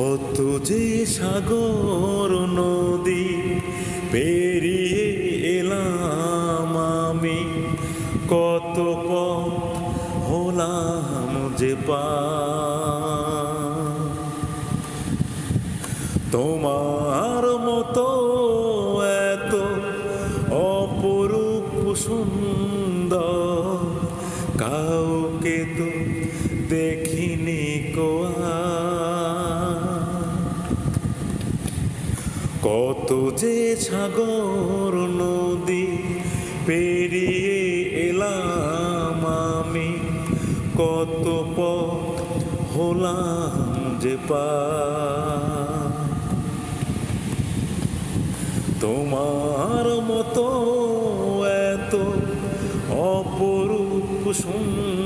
কত যে সাগর নদী পেরিয়ে এলাম আমি, কত পথ হলাম যে পার। তোমার মতো এত অপরূপ সুন্দর কাউকে তো দেখিনি কত যে সাগর নদী পেরিয়ে এলাম আমি, কত পথ হলাম যে পার। তোমার মতো এত অপরূপ সুন্দর